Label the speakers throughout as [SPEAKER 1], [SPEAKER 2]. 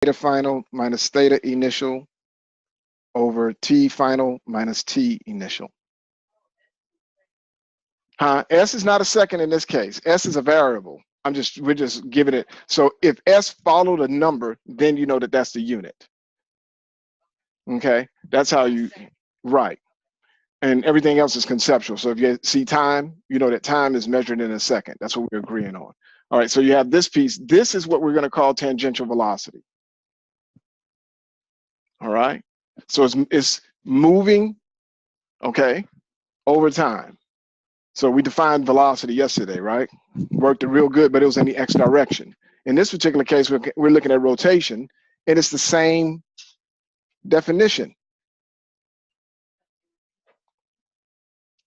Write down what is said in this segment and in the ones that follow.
[SPEAKER 1] theta final minus theta initial over t final minus t initial. S is not a second in this case. S is a variable. We're just giving it. So if S followed a number, then you know that that's the unit. Okay, that's how you, right. And everything else is conceptual. So if you see time, you know that time is measured in a second. That's what we're agreeing on. All right, so you have this piece. This is what we're going to call tangential velocity. All right, so it's moving, okay, over time. So we defined velocity yesterday, right? Worked it real good, but it was in the x direction. In this particular case, we're looking at rotation, and it's the same definition,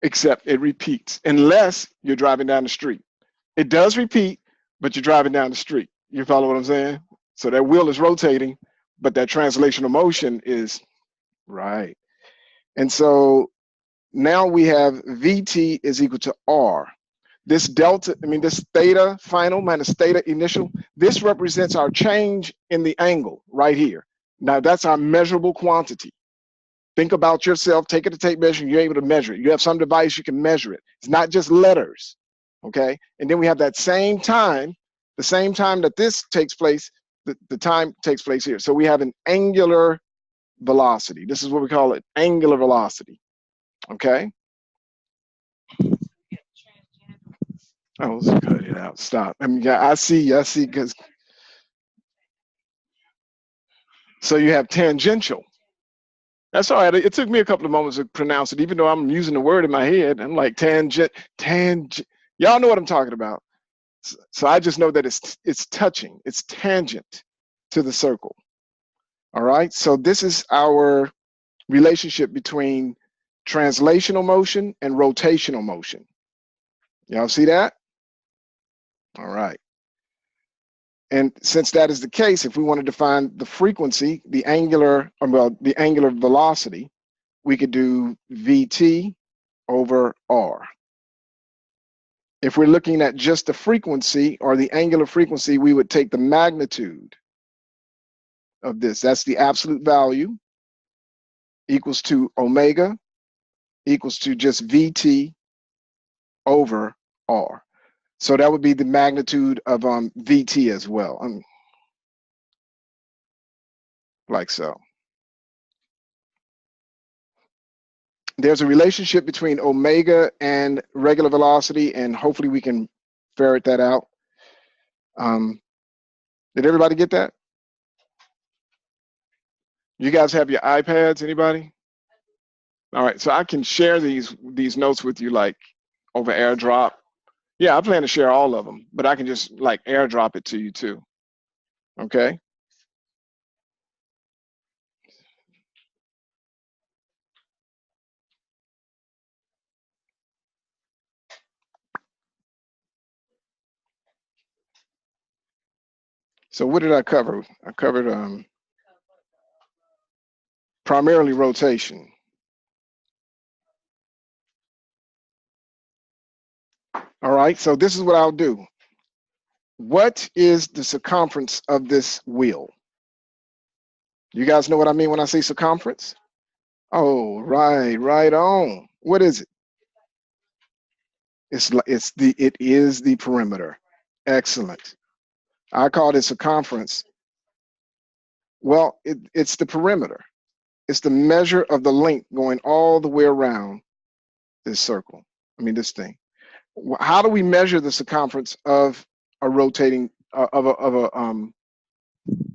[SPEAKER 1] except it repeats, unless you're driving down the street. It does repeat, but you're driving down the street. You follow what I'm saying? So that wheel is rotating, but that translational motion is right. And so now we have VT is equal to R. This delta, this theta final minus theta initial, this represents our change in the angle right here. Now that's our measurable quantity. Think about yourself, take a tape measure, you're able to measure it. You have some device, you can measure it. It's not just letters, okay? And then we have that same time, the same time that this takes place, the time takes place here. So we have an angular velocity. This is what we call it, angular velocity, okay? Oh, let's cut it out, stop. Yeah, I see, because, so you have tangential. That's all right. It took me a couple of moments to pronounce it, even though I'm using the word in my head. I'm like tangent. Y'all know what I'm talking about. So I just know that it's touching. It's tangent to the circle. All right. So this is our relationship between translational motion and rotational motion. Y'all see that? All right. And since that is the case, if we want to define the frequency, the angular velocity, we could do VT over R. If we're looking at just the frequency or the angular frequency, we would take the magnitude of this. That's the absolute value, equals to omega, equals to just VT over R. So that would be the magnitude of VT as well, like so. There's a relationship between omega and regular velocity, and hopefully we can ferret that out. Did everybody get that? You guys have your iPads, anybody? All right, so I can share these notes with you like over AirDrop. Yeah, I plan to share all of them, but I can just like AirDrop it to you too, okay? So what did I cover? I covered primarily rotation. All right, so this is what I'll do. What is the circumference of this wheel? You guys know what I mean when I say circumference? Oh, right on. What is it? It is the perimeter. Excellent. I call it circumference. Well, it's the perimeter. It's the measure of the length going all the way around this circle. This thing. How do we measure the circumference of a rotating of a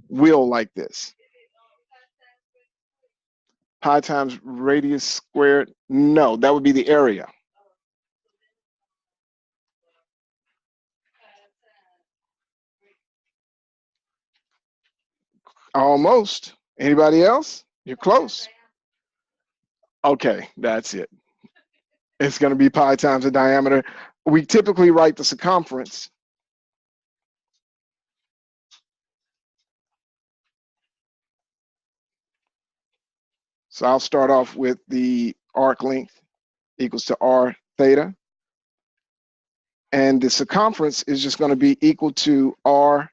[SPEAKER 1] wheel like this? Pi times radius squared? No, that would be the area. Almost. Anybody else? You're close. Okay, that's it. It's going to be pi times the diameter. We typically write the circumference. So I'll start off with the arc length equals to r theta. And the circumference is just going to be equal to r